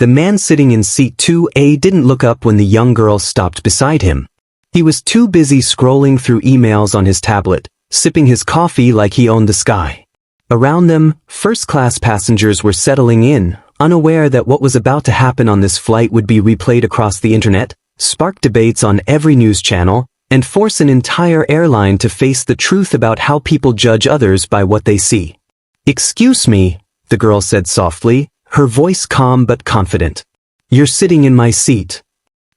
The man sitting in seat 2A didn't look up when the young girl stopped beside him. He was too busy scrolling through emails on his tablet, sipping his coffee like he owned the sky. Around them, first-class passengers were settling in, unaware that what was about to happen on this flight would be replayed across the internet, spark debates on every news channel, and force an entire airline to face the truth about how people judge others by what they see. "Excuse me," the girl said softly, her voice calm but confident. "You're sitting in my seat."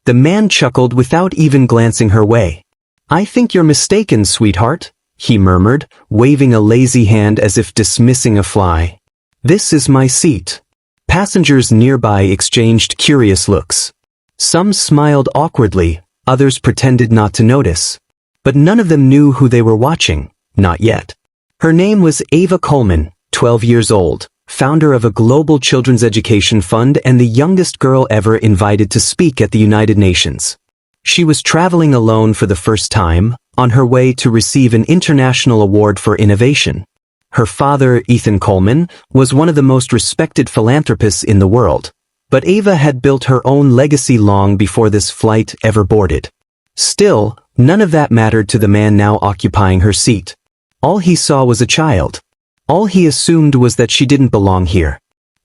The man chuckled without even glancing her way. "I think you're mistaken, sweetheart," he murmured, waving a lazy hand as if dismissing a fly. "This is my seat." Passengers nearby exchanged curious looks. Some smiled awkwardly, others pretended not to notice. But none of them knew who they were watching, not yet. Her name was Ava Coleman, 12 years old, founder of a global children's education fund and the youngest girl ever invited to speak at the United Nations. She was traveling alone for the first time, on her way to receive an international award for innovation. Her father, Ethan Coleman, was one of the most respected philanthropists in the world, but Ava had built her own legacy long before this flight ever boarded. Still, none of that mattered to the man now occupying her seat. All he saw was a child. All he assumed was that she didn't belong here.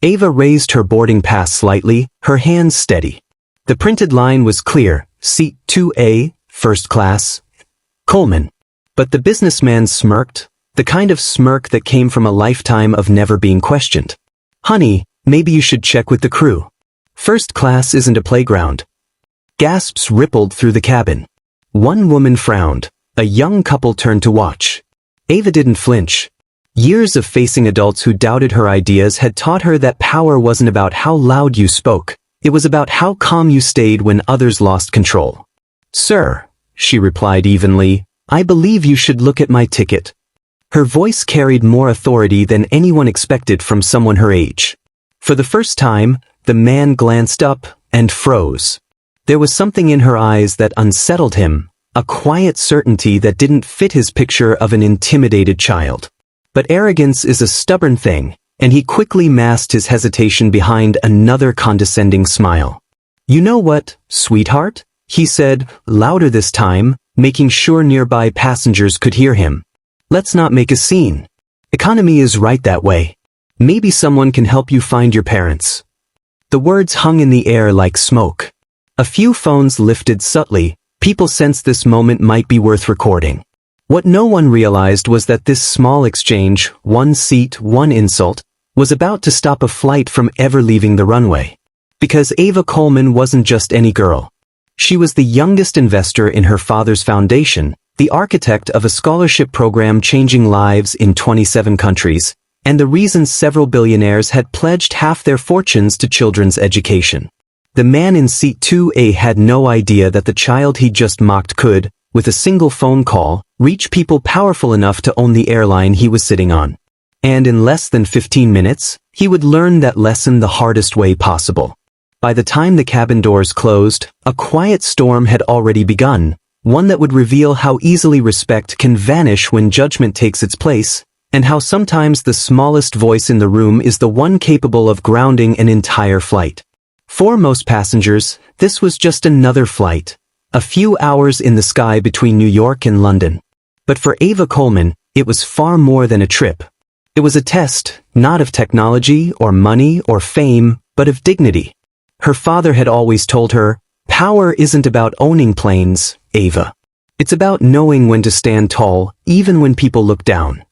Ava raised her boarding pass slightly, her hands steady. The printed line was clear, seat 2A, first class, Coleman. But the businessman smirked, the kind of smirk that came from a lifetime of never being questioned. "Honey, maybe you should check with the crew. First class isn't a playground." Gasps rippled through the cabin. One woman frowned. A young couple turned to watch. Ava didn't flinch. Years of facing adults who doubted her ideas had taught her that power wasn't about how loud you spoke. It was about how calm you stayed when others lost control. "Sir," she replied evenly, "I believe you should look at my ticket." Her voice carried more authority than anyone expected from someone her age. For the first time, the man glanced up and froze. There was something in her eyes that unsettled him, a quiet certainty that didn't fit his picture of an intimidated child. But arrogance is a stubborn thing, and he quickly masked his hesitation behind another condescending smile. "You know what, sweetheart?" he said, louder this time, making sure nearby passengers could hear him. "Let's not make a scene. Economy is right that way. Maybe someone can help you find your parents." The words hung in the air like smoke. A few phones lifted subtly. People sensed this moment might be worth recording. What no one realized was that this small exchange, one seat, one insult, was about to stop a flight from ever leaving the runway. Because Ava Coleman wasn't just any girl. She was the youngest investor in her father's foundation, the architect of a scholarship program changing lives in 27 countries, and the reason several billionaires had pledged half their fortunes to children's education. The man in seat 2A had no idea that the child he just mocked could, with a single phone call, reach people powerful enough to own the airline he was sitting on. And in less than 15 minutes, he would learn that lesson the hardest way possible. By the time the cabin doors closed, a quiet storm had already begun, one that would reveal how easily respect can vanish when judgment takes its place, and how sometimes the smallest voice in the room is the one capable of grounding an entire flight. For most passengers, this was just another flight, a few hours in the sky between New York and London. But for Ava Coleman, it was far more than a trip. It was a test, not of technology or money or fame, but of dignity. Her father had always told her, "Power isn't about owning planes, Ava. It's about knowing when to stand tall, even when people look down."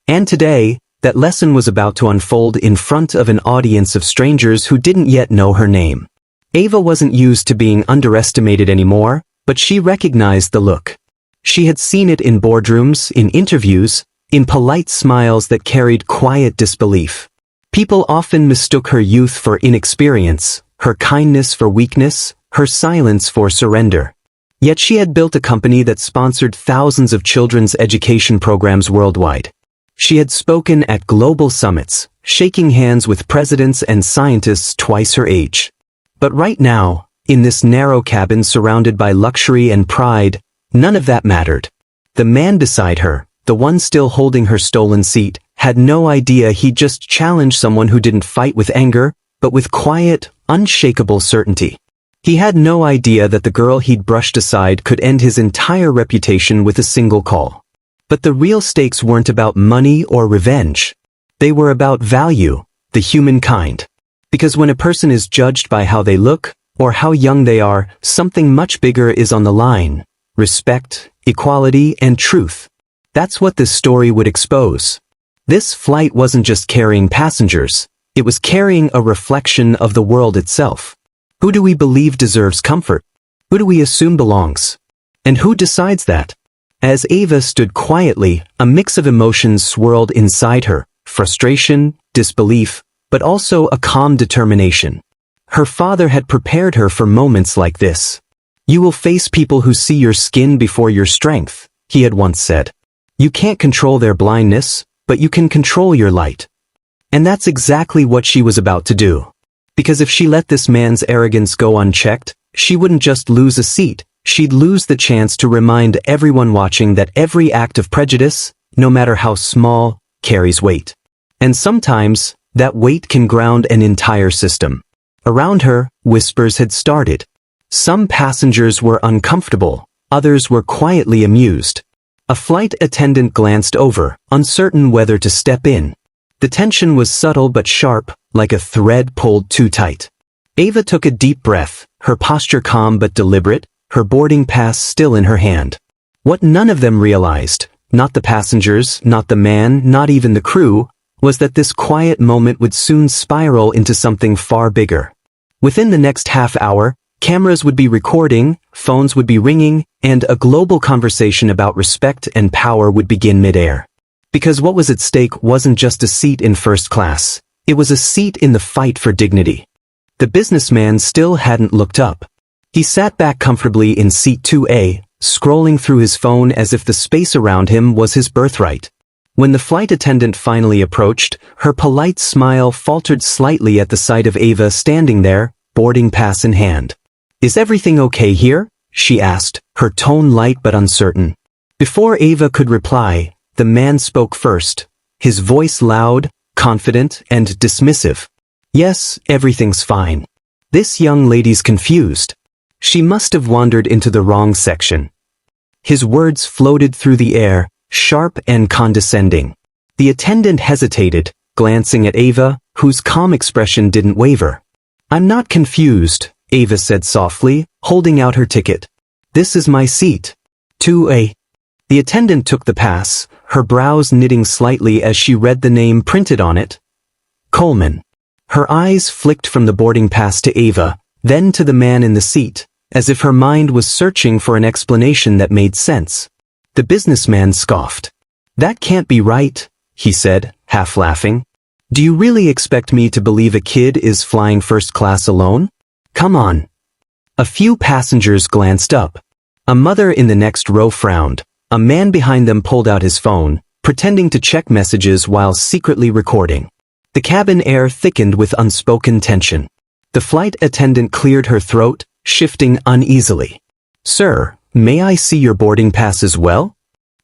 And today, that lesson was about to unfold in front of an audience of strangers who didn't yet know her name. Ava wasn't used to being underestimated anymore, but she recognized the look. She had seen it in boardrooms, in interviews, in polite smiles that carried quiet disbelief. People often mistook her youth for inexperience, her kindness for weakness, her silence for surrender. Yet she had built a company that sponsored thousands of children's education programs worldwide. She had spoken at global summits, shaking hands with presidents and scientists twice her age. But right now, in this narrow cabin surrounded by luxury and pride, none of that mattered. The man beside her, the one still holding her stolen seat, had no idea he'd just challenged someone who didn't fight with anger, but with quiet, unshakable certainty. He had no idea that the girl he'd brushed aside could end his entire reputation with a single call. But the real stakes weren't about money or revenge. They were about value, the human kind. Because when a person is judged by how they look, or how young they are, something much bigger is on the line. Respect, equality, and truth. That's what this story would expose. This flight wasn't just carrying passengers, it was carrying a reflection of the world itself. Who do we believe deserves comfort? Who do we assume belongs? And who decides that? As Ava stood quietly, a mix of emotions swirled inside her, frustration, disbelief, but also a calm determination. Her father had prepared her for moments like this. You will face people who see your skin before your strength, he had once said. You can't control their blindness, but you can control your light. And that's exactly what she was about to do. Because if she let this man's arrogance go unchecked, she wouldn't just lose a seat, she'd lose the chance to remind everyone watching that every act of prejudice, no matter how small, carries weight. And sometimes, that weight can ground an entire system. Around her, whispers had started. Some passengers were uncomfortable, others were quietly amused. A flight attendant glanced over, uncertain whether to step in. The tension was subtle but sharp, like a thread pulled too tight. Ava took a deep breath, her posture calm but deliberate, her boarding pass still in her hand. What none of them realized, not the passengers, not the man, not even the crew, was that this quiet moment would soon spiral into something far bigger. Within the next half hour, cameras would be recording, phones would be ringing, and a global conversation about respect and power would begin midair. Because what was at stake wasn't just a seat in first class, it was a seat in the fight for dignity. The businessman still hadn't looked up. He sat back comfortably in seat 2A, scrolling through his phone as if the space around him was his birthright. When the flight attendant finally approached, her polite smile faltered slightly at the sight of Ava standing there, boarding pass in hand. Is everything okay here? She asked, her tone light but uncertain. Before Ava could reply, the man spoke first, his voice loud, confident, and dismissive. Yes, everything's fine. This young lady's confused. She must have wandered into the wrong section. His words floated through the air, sharp and condescending. The attendant hesitated, glancing at Ava, whose calm expression didn't waver. I'm not confused, Ava said softly, holding out her ticket. This is my seat. 2A. The attendant took the pass, her brows knitting slightly as she read the name printed on it. Coleman. Her eyes flicked from the boarding pass to Ava, then to the man in the seat, as if her mind was searching for an explanation that made sense. The businessman scoffed. That can't be right, he said, half laughing. Do you really expect me to believe a kid is flying first class alone? Come on. A few passengers glanced up. A mother in the next row frowned. A man behind them pulled out his phone, pretending to check messages while secretly recording. The cabin air thickened with unspoken tension. The flight attendant cleared her throat, shifting uneasily. Sir, may I see your boarding pass as well?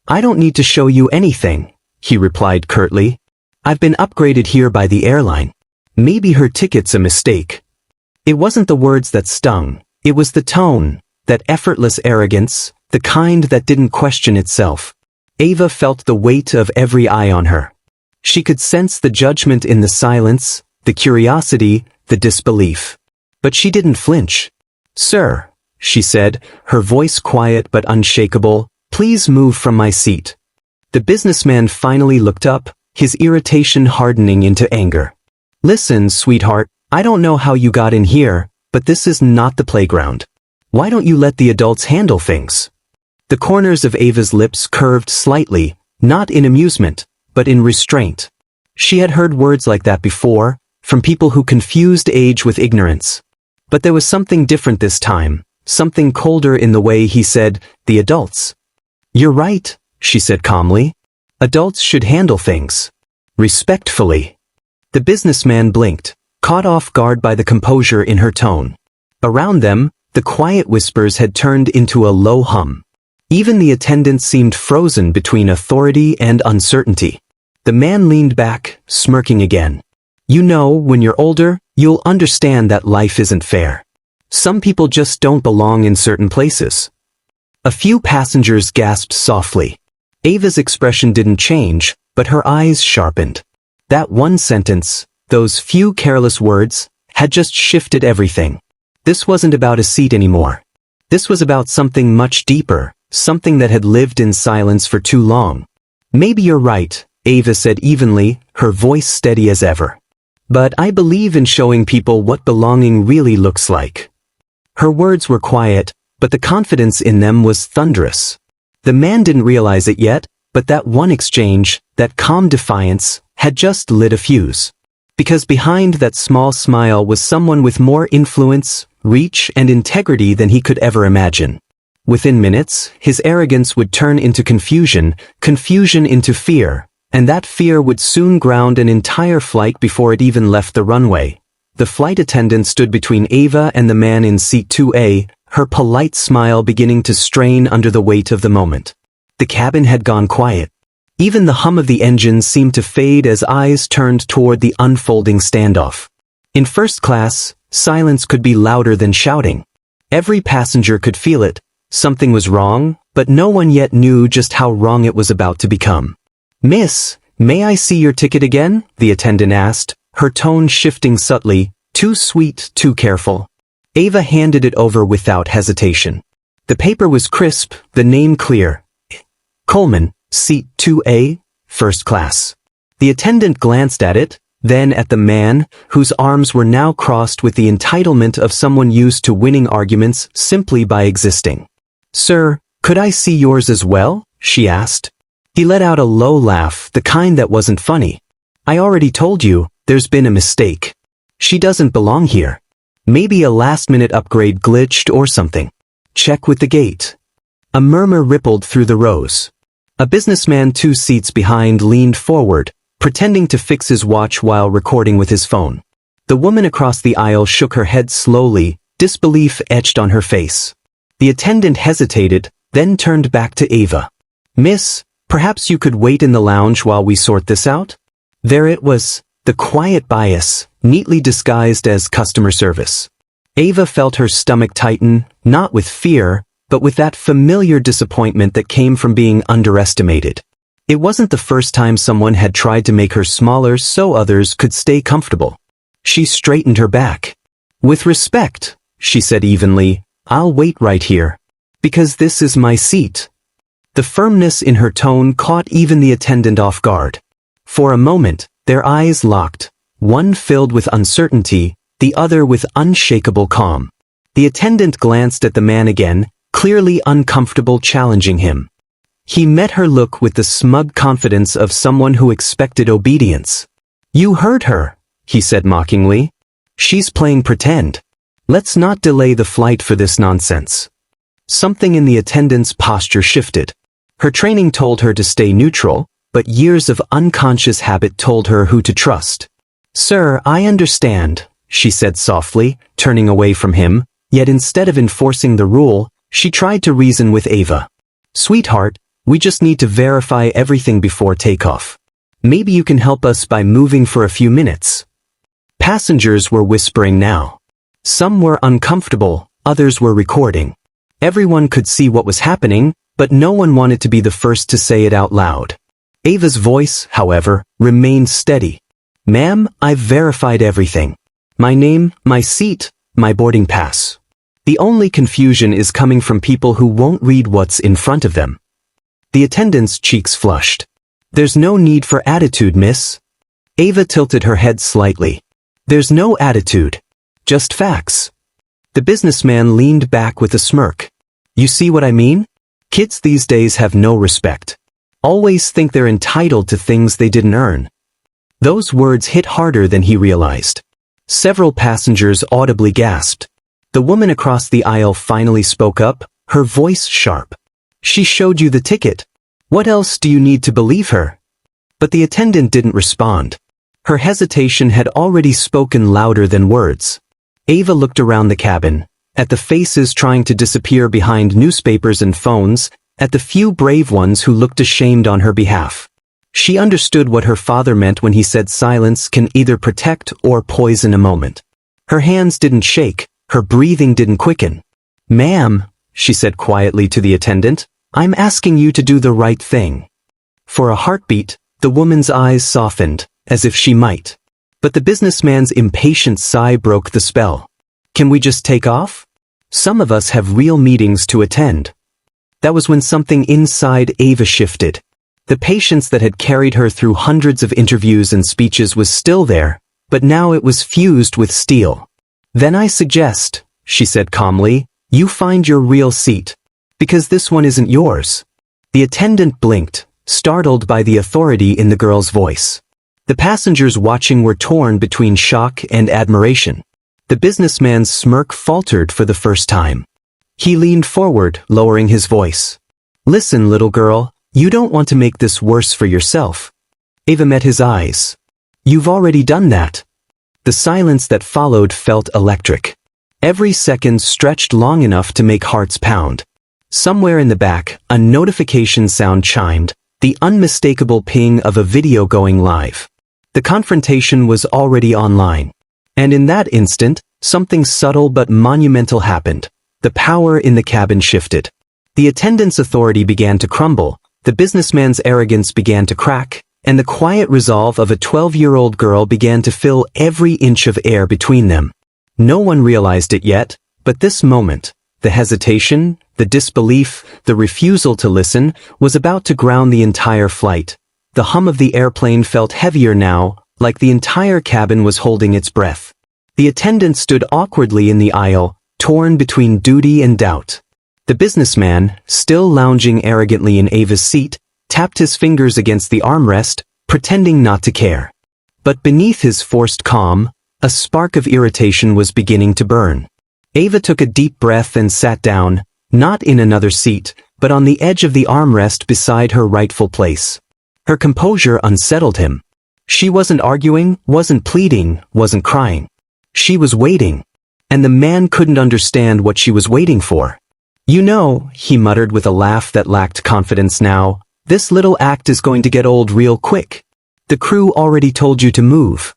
I don't need to show you anything, he replied curtly. I've been upgraded here by the airline. Maybe her ticket's a mistake. It wasn't the words that stung, it was the tone, that effortless arrogance, the kind that didn't question itself. Ava felt the weight of every eye on her. She could sense the judgment in the silence, the curiosity, the disbelief. But she didn't flinch. Sir, she said, her voice quiet but unshakable, please move from my seat. The businessman finally looked up, his irritation hardening into anger. Listen, sweetheart, I don't know how you got in here, but this is not the playground. Why don't you let the adults handle things? The corners of Ava's lips curved slightly, not in amusement, but in restraint. She had heard words like that before, from people who confused age with ignorance. But there was something different this time, something colder in the way he said, the adults. You're right, she said calmly. Adults should handle things. Respectfully. The businessman blinked, caught off guard by the composure in her tone. Around them, the quiet whispers had turned into a low hum. Even the attendant seemed frozen between authority and uncertainty. The man leaned back, smirking again. You know, when you're older, you'll understand that life isn't fair. Some people just don't belong in certain places." A few passengers gasped softly. Ava's expression didn't change, but her eyes sharpened. That one sentence, those few careless words, had just shifted everything. This wasn't about a seat anymore. This was about something much deeper, something that had lived in silence for too long. "Maybe you're right," Ava said evenly, her voice steady as ever. "But I believe in showing people what belonging really looks like." Her words were quiet, but the confidence in them was thunderous. The man didn't realize it yet, but that one exchange, that calm defiance, had just lit a fuse. Because behind that small smile was someone with more influence, reach, and integrity than he could ever imagine. Within minutes, his arrogance would turn into confusion, confusion into fear, and that fear would soon ground an entire flight before it even left the runway. The flight attendant stood between Ava and the man in seat 2A, her polite smile beginning to strain under the weight of the moment. The cabin had gone quiet. Even the hum of the engine seemed to fade as eyes turned toward the unfolding standoff. In first class, silence could be louder than shouting. Every passenger could feel it. Something was wrong, but no one yet knew just how wrong it was about to become. "Miss, may I see your ticket again?" the attendant asked, her tone shifting subtly, too sweet, too careful. Ava handed it over without hesitation. The paper was crisp, the name clear. Coleman, seat 2A, first class. The attendant glanced at it, then at the man, whose arms were now crossed with the entitlement of someone used to winning arguments simply by existing. "Sir, could I see yours as well?" she asked. He let out a low laugh, the kind that wasn't funny. "I already told you, there's been a mistake. She doesn't belong here. Maybe a last-minute upgrade glitched or something. Check with the gate." A murmur rippled through the rows. A businessman 2 seats behind leaned forward, pretending to fix his watch while recording with his phone. The woman across the aisle shook her head slowly, disbelief etched on her face. The attendant hesitated, then turned back to Ava. "Miss, perhaps you could wait in the lounge while we sort this out?" There it was, the quiet bias, neatly disguised as customer service. Ava felt her stomach tighten, not with fear, but with that familiar disappointment that came from being underestimated. It wasn't the first time someone had tried to make her smaller so others could stay comfortable. She straightened her back. "With respect," she said evenly, "I'll wait right here. Because this is my seat." The firmness in her tone caught even the attendant off guard. For a moment, their eyes locked, one filled with uncertainty, the other with unshakable calm. The attendant glanced at the man again, clearly uncomfortable challenging him. He met her look with the smug confidence of someone who expected obedience. "You heard her," he said mockingly. "She's playing pretend. Let's not delay the flight for this nonsense." Something in the attendant's posture shifted. Her training told her to stay neutral, but years of unconscious habit told her who to trust. "Sir, I understand," she said softly, turning away from him, yet instead of enforcing the rule, she tried to reason with Ava. "Sweetheart, we just need to verify everything before takeoff. Maybe you can help us by moving for a few minutes." Passengers were whispering now. Some were uncomfortable, others were recording. Everyone could see what was happening, but no one wanted to be the first to say it out loud. Ava's voice, however, remained steady. "Ma'am, I've verified everything. My name, my seat, my boarding pass. The only confusion is coming from people who won't read what's in front of them." The attendant's cheeks flushed. "There's no need for attitude, miss." Ava tilted her head slightly. "There's no attitude. Just facts." The businessman leaned back with a smirk. "You see what I mean? Kids these days have no respect. Always think they're entitled to things they didn't earn." Those words hit harder than he realized. Several passengers audibly gasped. The woman across the aisle finally spoke up, her voice sharp. "She showed you the ticket. What else do you need to believe her?" But the attendant didn't respond. Her hesitation had already spoken louder than words. Ava looked around the cabin, at the faces trying to disappear behind newspapers and phones, at the few brave ones who looked ashamed on her behalf. She understood what her father meant when he said silence can either protect or poison a moment. Her hands didn't shake, her breathing didn't quicken. "Ma'am," she said quietly to the attendant, "I'm asking you to do the right thing." For a heartbeat, the woman's eyes softened, as if she might. But the businessman's impatient sigh broke the spell. "Can we just take off? Some of us have real meetings to attend." That was when something inside Ava shifted. The patience that had carried her through hundreds of interviews and speeches was still there, but now it was fused with steel. "Then I suggest," she said calmly, "you find your real seat. Because this one isn't yours." The attendant blinked, startled by the authority in the girl's voice. The passengers watching were torn between shock and admiration. The businessman's smirk faltered for the first time. He leaned forward, lowering his voice. "Listen, little girl, you don't want to make this worse for yourself." Ava met his eyes. "You've already done that." The silence that followed felt electric. Every second stretched long enough to make hearts pound. Somewhere in the back, a notification sound chimed, the unmistakable ping of a video going live. The confrontation was already online. And in that instant, something subtle but monumental happened. The power in the cabin shifted. The attendant's authority began to crumble, the businessman's arrogance began to crack, and the quiet resolve of a 12-year-old girl began to fill every inch of air between them. No one realized it yet, but this moment, the hesitation, the disbelief, the refusal to listen, was about to ground the entire flight. The hum of the airplane felt heavier now, like the entire cabin was holding its breath. The attendant stood awkwardly in the aisle, torn between duty and doubt. The businessman, still lounging arrogantly in Ava's seat, tapped his fingers against the armrest, pretending not to care. But beneath his forced calm, a spark of irritation was beginning to burn. Ava took a deep breath and sat down, not in another seat, but on the edge of the armrest beside her rightful place. Her composure unsettled him. She wasn't arguing, wasn't pleading, wasn't crying. She was waiting. And the man couldn't understand what she was waiting for. "You know," he muttered with a laugh that lacked confidence now, "this little act is going to get old real quick. The crew already told you to move."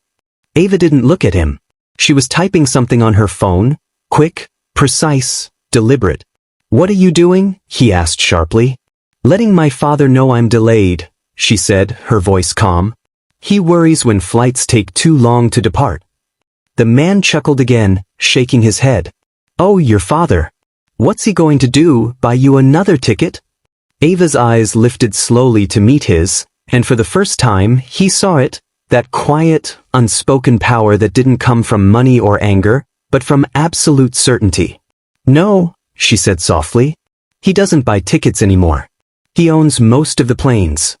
Ava didn't look at him. She was typing something on her phone, quick, precise, deliberate. "What are you doing?" he asked sharply. "Letting my father know I'm delayed," she said, her voice calm. "He worries when flights take too long to depart." The man chuckled again, shaking his head. "Oh, your father. What's he going to do, buy you another ticket?" Ava's eyes lifted slowly to meet his, and for the first time, he saw it, that quiet, unspoken power that didn't come from money or anger, but from absolute certainty. "No," she said softly. "He doesn't buy tickets anymore. He owns most of the planes."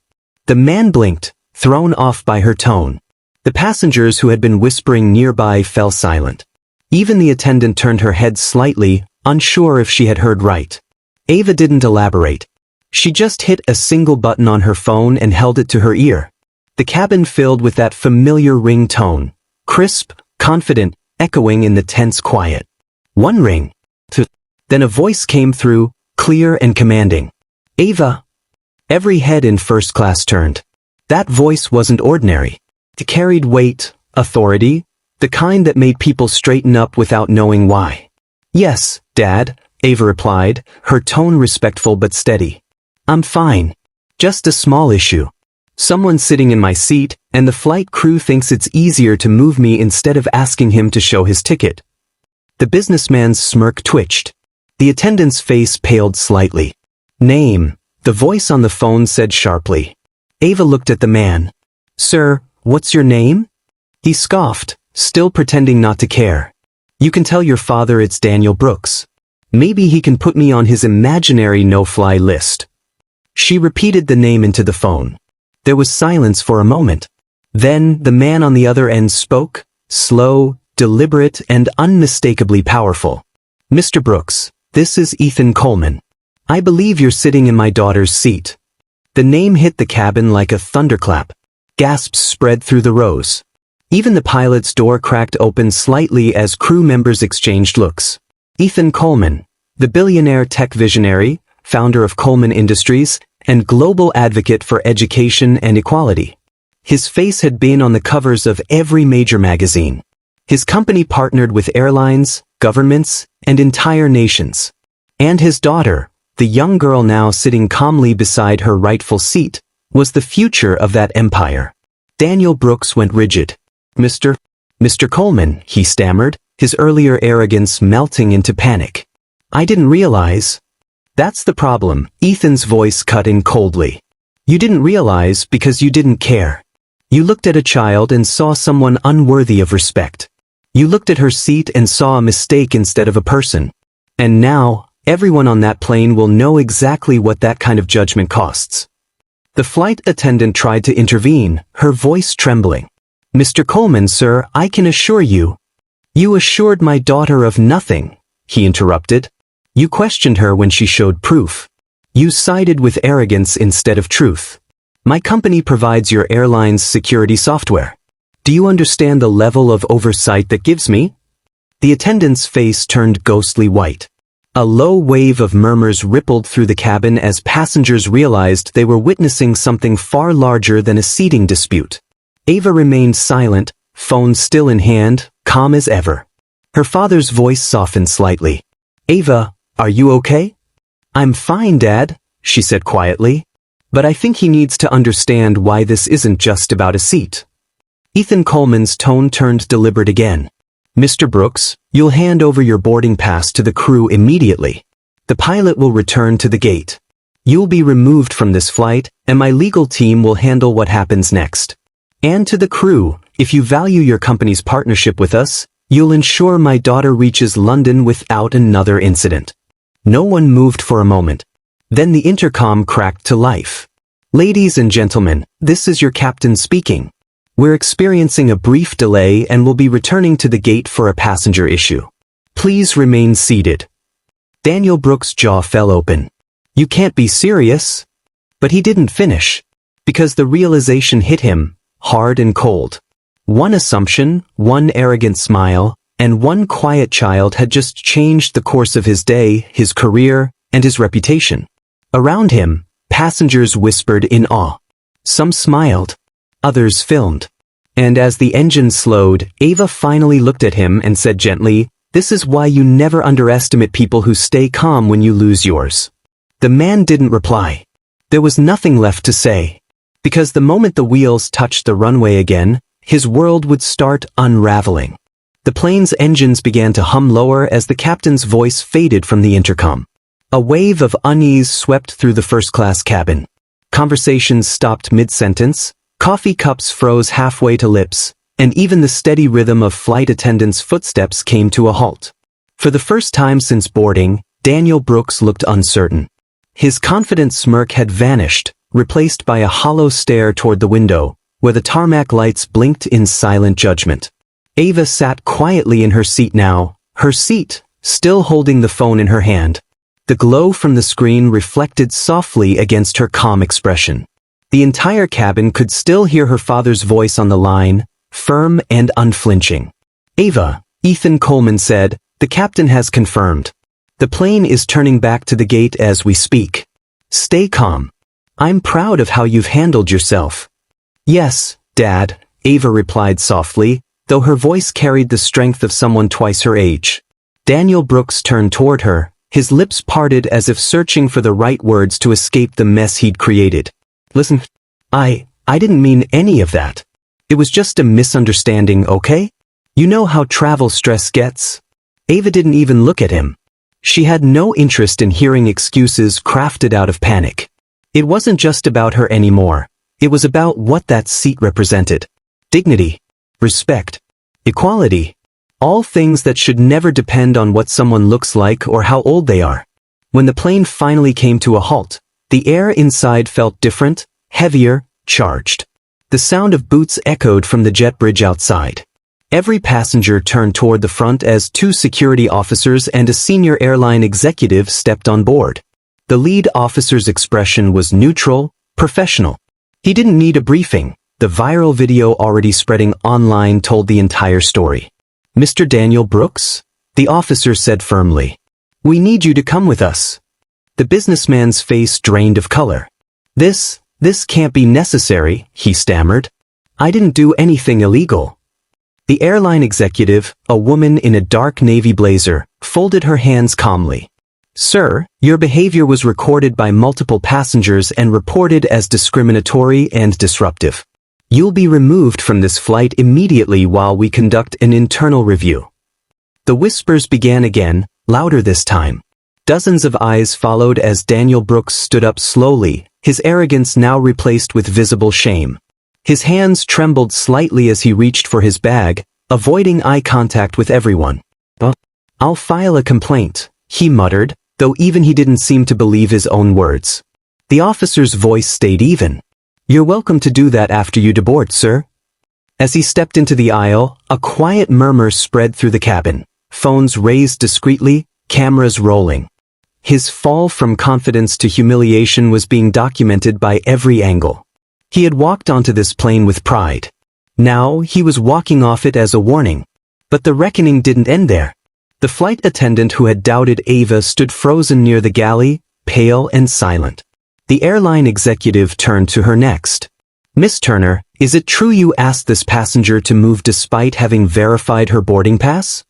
The man blinked, thrown off by her tone. The passengers who had been whispering nearby fell silent. Even the attendant turned her head slightly, unsure if she had heard right. Ava didn't elaborate. She just hit a single button on her phone and held it to her ear. The cabin filled with that familiar ring tone, crisp, confident, echoing in the tense quiet. One ring. Two. Then a voice came through, clear and commanding. "Ava." Every head in first class turned. That voice wasn't ordinary. It carried weight, authority, the kind that made people straighten up without knowing why. "Yes, Dad," Ava replied, her tone respectful but steady. "I'm fine. Just a small issue. Someone's sitting in my seat, and the flight crew thinks it's easier to move me instead of asking him to show his ticket." The businessman's smirk twitched. The attendant's face paled slightly. "Name," the voice on the phone said sharply. Ava looked at the man. "Sir, what's your name?" He scoffed, still pretending not to care. "You can tell your father it's Daniel Brooks. Maybe he can put me on his imaginary no-fly list." She repeated the name into the phone. There was silence for a moment. Then the man on the other end spoke, slow, deliberate, and unmistakably powerful. "Mr. Brooks, this is Ethan Coleman. I believe you're sitting in my daughter's seat." The name hit the cabin like a thunderclap. Gasps spread through the rows. Even the pilot's door cracked open slightly as crew members exchanged looks. Ethan Coleman, the billionaire tech visionary, founder of Coleman Industries, and global advocate for education and equality. His face had been on the covers of every major magazine. His company partnered with airlines, governments, and entire nations. And his daughter, the young girl now sitting calmly beside her rightful seat, was the future of that empire. Daniel Brooks went rigid. Mr. Coleman, he stammered, his earlier arrogance melting into panic. I didn't realize. That's the problem, Ethan's voice cut in coldly. You didn't realize because you didn't care. You looked at a child and saw someone unworthy of respect. You looked at her seat and saw a mistake instead of a person. And now, everyone on that plane will know exactly what that kind of judgment costs. The flight attendant tried to intervene, her voice trembling. Mr. Coleman, sir, I can assure you. You assured my daughter of nothing, he interrupted. You questioned her when she showed proof. You sided with arrogance instead of truth. My company provides your airline's security software. Do you understand the level of oversight that gives me? The attendant's face turned ghostly white. A low wave of murmurs rippled through the cabin as passengers realized they were witnessing something far larger than a seating dispute. Ava remained silent, phone still in hand, calm as ever. Her father's voice softened slightly. Ava, are you okay? I'm fine, Dad, she said quietly. But I think he needs to understand why this isn't just about a seat. Ethan Coleman's tone turned deliberate again. Mr. Brooks, you'll hand over your boarding pass to the crew immediately. The pilot will return to the gate. You'll be removed from this flight, and my legal team will handle what happens next. And to the crew, if you value your company's partnership with us, you'll ensure my daughter reaches London without another incident. No one moved for a moment. Then the intercom cracked to life. Ladies and gentlemen, this is your captain speaking. We're experiencing a brief delay and will be returning to the gate for a passenger issue. Please remain seated. Daniel Brooks' jaw fell open. You can't be serious. But he didn't finish. Because the realization hit him, hard and cold. One assumption, one arrogant smile, and one quiet child had just changed the course of his day, his career, and his reputation. Around him, passengers whispered in awe. Some smiled. Others filmed. And as the engine slowed, Ava finally looked at him and said gently, "This is why you never underestimate people who stay calm when you lose yours." The man didn't reply. There was nothing left to say. Because the moment the wheels touched the runway again, his world would start unraveling. The plane's engines began to hum lower as the captain's voice faded from the intercom. A wave of unease swept through the first-class cabin. Conversations stopped mid-sentence. Coffee cups froze halfway to lips, and even the steady rhythm of flight attendants' footsteps came to a halt. For the first time since boarding, Daniel Brooks looked uncertain. His confident smirk had vanished, replaced by a hollow stare toward the window, where the tarmac lights blinked in silent judgment. Ava sat quietly in her seat now, her seat, still holding the phone in her hand. The glow from the screen reflected softly against her calm expression. The entire cabin could still hear her father's voice on the line, firm and unflinching. Ava, Ethan Coleman said, the captain has confirmed. The plane is turning back to the gate as we speak. Stay calm. I'm proud of how you've handled yourself. Yes, Dad, Ava replied softly, though her voice carried the strength of someone twice her age. Daniel Brooks turned toward her, his lips parted as if searching for the right words to escape the mess he'd created. Listen, I didn't mean any of that. It was just a misunderstanding, okay? You know how travel stress gets. Ava didn't even look at him. She had no interest in hearing excuses crafted out of panic. It wasn't just about her anymore. It was about what that seat represented. Dignity, respect, equality. All things that should never depend on what someone looks like or how old they are. When the plane finally came to a halt, the air inside felt different, heavier, charged. The sound of boots echoed from the jet bridge outside. Every passenger turned toward the front as two security officers and a senior airline executive stepped on board. The lead officer's expression was neutral, professional. He didn't need a briefing. The viral video already spreading online told the entire story. Mr. Daniel Brooks? The officer said firmly. We need you to come with us. The businessman's face drained of color. This can't be necessary, he stammered. I didn't do anything illegal. The airline executive, a woman in a dark navy blazer, folded her hands calmly. Sir, your behavior was recorded by multiple passengers and reported as discriminatory and disruptive. You'll be removed from this flight immediately while we conduct an internal review. The whispers began again, louder this time. Dozens of eyes followed as Daniel Brooks stood up slowly, his arrogance now replaced with visible shame. His hands trembled slightly as he reached for his bag, avoiding eye contact with everyone. I'll file a complaint, he muttered, though even he didn't seem to believe his own words. The officer's voice stayed even. You're welcome to do that after you deboard, sir. As he stepped into the aisle, a quiet murmur spread through the cabin. Phones raised discreetly, cameras rolling. His fall from confidence to humiliation was being documented by every angle. He had walked onto this plane with pride. Now he was walking off it as a warning. But the reckoning didn't end there. The flight attendant who had doubted Ava stood frozen near the galley, pale and silent. The airline executive turned to her next. Miss Turner, is it true you asked this passenger to move despite having verified her boarding pass?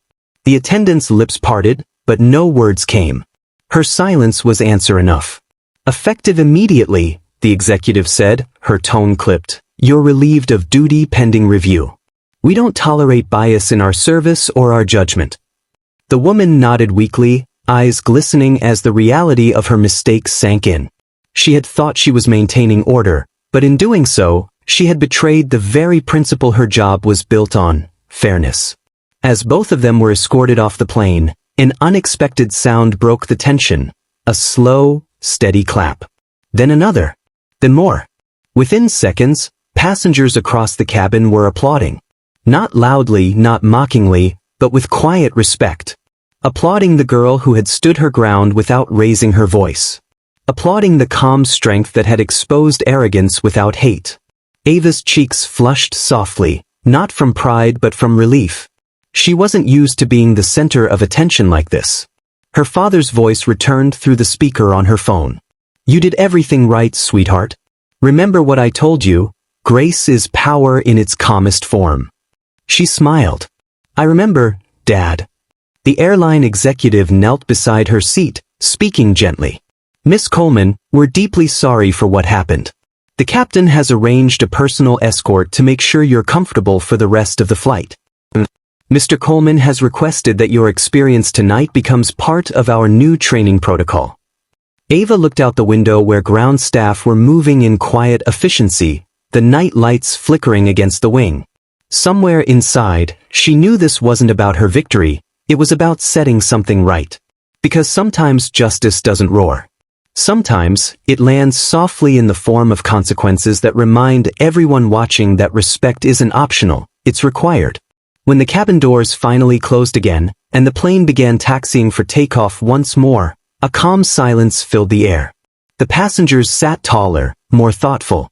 The attendant's lips parted, but no words came. Her silence was answer enough. Effective immediately, the executive said, her tone clipped. You're relieved of duty pending review. We don't tolerate bias in our service or our judgment. The woman nodded weakly, eyes glistening as the reality of her mistake sank in. She had thought she was maintaining order, but in doing so, she had betrayed the very principle her job was built on, fairness. As both of them were escorted off the plane, an unexpected sound broke the tension. A slow, steady clap. Then another. Then more. Within seconds, passengers across the cabin were applauding. Not loudly, not mockingly, but with quiet respect. Applauding the girl who had stood her ground without raising her voice. Applauding the calm strength that had exposed arrogance without hate. Ava's cheeks flushed softly, not from pride but from relief. She wasn't used to being the center of attention like this. Her father's voice returned through the speaker on her phone. You did everything right, sweetheart. Remember what I told you, grace is power in its calmest form. She smiled. I remember, Dad. The airline executive knelt beside her seat, speaking gently. Miss Coleman, we're deeply sorry for what happened. The captain has arranged a personal escort to make sure you're comfortable for the rest of the flight. Mr. Coleman has requested that your experience tonight becomes part of our new training protocol. Ava looked out the window where ground staff were moving in quiet efficiency, the night lights flickering against the wing. Somewhere inside, she knew this wasn't about her victory, it was about setting something right. Because sometimes justice doesn't roar. Sometimes, it lands softly in the form of consequences that remind everyone watching that respect isn't optional, it's required. When the cabin doors finally closed again, and the plane began taxiing for takeoff once more, a calm silence filled the air. The passengers sat taller, more thoughtful.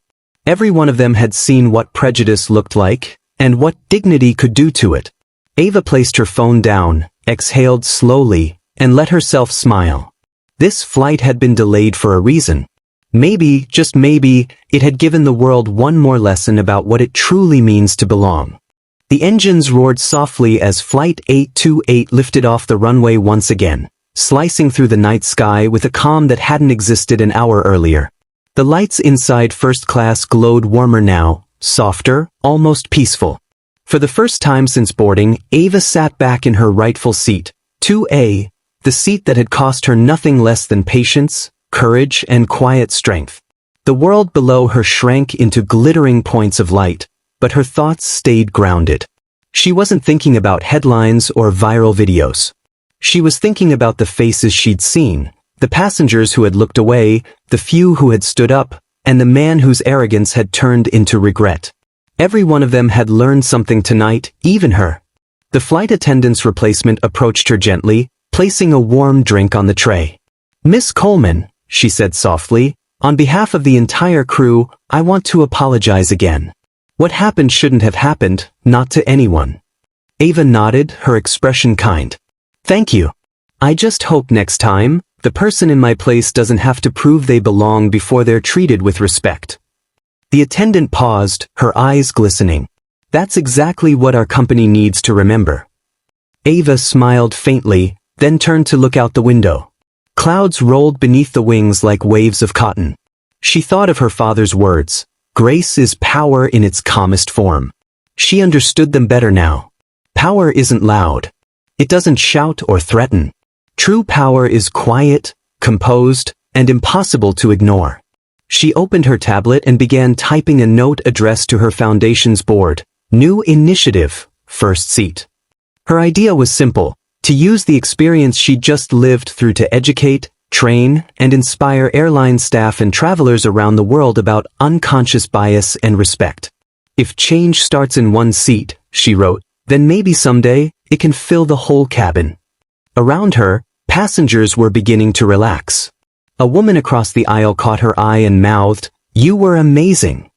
Every one of them had seen what prejudice looked like, and what dignity could do to it. Ava placed her phone down, exhaled slowly, and let herself smile. This flight had been delayed for a reason. Maybe, just maybe, it had given the world one more lesson about what it truly means to belong. The engines roared softly as Flight 828 lifted off the runway once again, slicing through the night sky with a calm that hadn't existed an hour earlier. The lights inside first class glowed warmer now, softer, almost peaceful. For the first time since boarding, Ava sat back in her rightful seat, 2A, the seat that had cost her nothing less than patience, courage, and quiet strength. The world below her shrank into glittering points of light, but her thoughts stayed grounded. She wasn't thinking about headlines or viral videos. She was thinking about the faces she'd seen, the passengers who had looked away, the few who had stood up, and the man whose arrogance had turned into regret. Every one of them had learned something tonight, even her. The flight attendant's replacement approached her gently, placing a warm drink on the tray. Miss Coleman, she said softly, on behalf of the entire crew, I want to apologize again. What happened shouldn't have happened, not to anyone. Ava nodded, her expression kind. Thank you. I just hope next time, the person in my place doesn't have to prove they belong before they're treated with respect. The attendant paused, her eyes glistening. That's exactly what our company needs to remember. Ava smiled faintly, then turned to look out the window. Clouds rolled beneath the wings like waves of cotton. She thought of her father's words. Grace is power in its calmest form. She understood them better now. Power isn't loud. It doesn't shout or threaten. True power is quiet, composed, and impossible to ignore. She opened her tablet and began typing a note addressed to her foundation's board. New initiative, first seat. Her idea was simple, to use the experience she'd just lived through to educate, train, and inspire airline staff and travelers around the world about unconscious bias and respect. If change starts in one seat, she wrote, then maybe someday, it can fill the whole cabin. Around her, passengers were beginning to relax. A woman across the aisle caught her eye and mouthed, "You were amazing."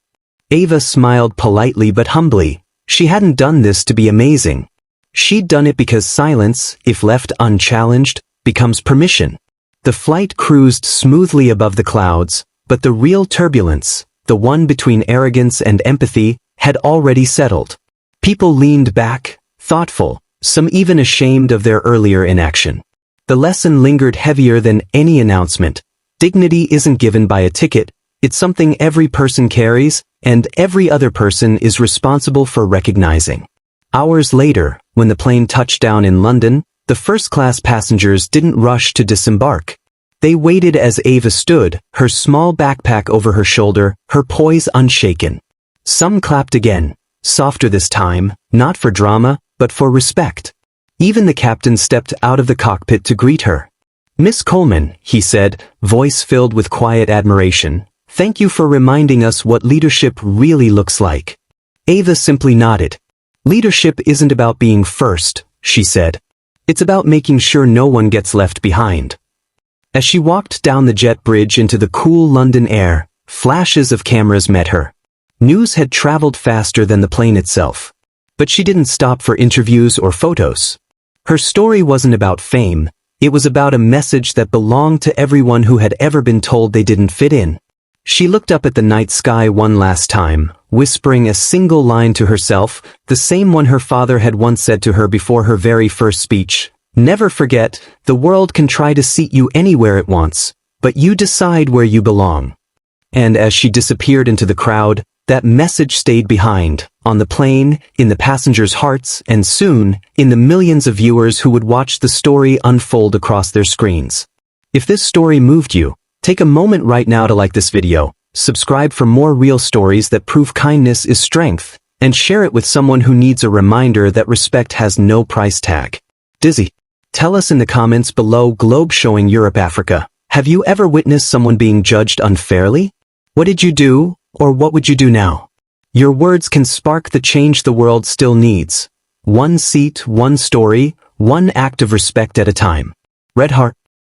Ava smiled politely but humbly. She hadn't done this to be amazing. She'd done it because silence, if left unchallenged, becomes permission. The flight cruised smoothly above the clouds, but the real turbulence, the one between arrogance and empathy, had already settled. People leaned back, thoughtful, some even ashamed of their earlier inaction. The lesson lingered heavier than any announcement. Dignity isn't given by a ticket, it's something every person carries, and every other person is responsible for recognizing. Hours later, when the plane touched down in London, the first-class passengers didn't rush to disembark. They waited as Ava stood, her small backpack over her shoulder, her poise unshaken. Some clapped again, softer this time, not for drama, but for respect. Even the captain stepped out of the cockpit to greet her. "Miss Coleman," he said, voice filled with quiet admiration, "thank you for reminding us what leadership really looks like." Ava simply nodded. "Leadership isn't about being first," she said. "It's about making sure no one gets left behind." As she walked down the jet bridge into the cool London air, flashes of cameras met her. News had traveled faster than the plane itself. But she didn't stop for interviews or photos. Her story wasn't about fame, it was about a message that belonged to everyone who had ever been told they didn't fit in. She looked up at the night sky one last time, whispering a single line to herself, the same one her father had once said to her before her very first speech. "Never forget, the world can try to seat you anywhere it wants, but you decide where you belong." And as she disappeared into the crowd, that message stayed behind, on the plane, in the passengers' hearts, and soon, in the millions of viewers who would watch the story unfold across their screens. If this story moved you, take a moment right now to like this video, subscribe for more real stories that prove kindness is strength, and share it with someone who needs a reminder that respect has no price tag. Dizzy. Tell us in the comments below. Globe showing Europe, Africa. Have you ever witnessed someone being judged unfairly? What did you do, or what would you do now? Your words can spark the change the world still needs. One seat, one story, one act of respect at a time. Red Heart.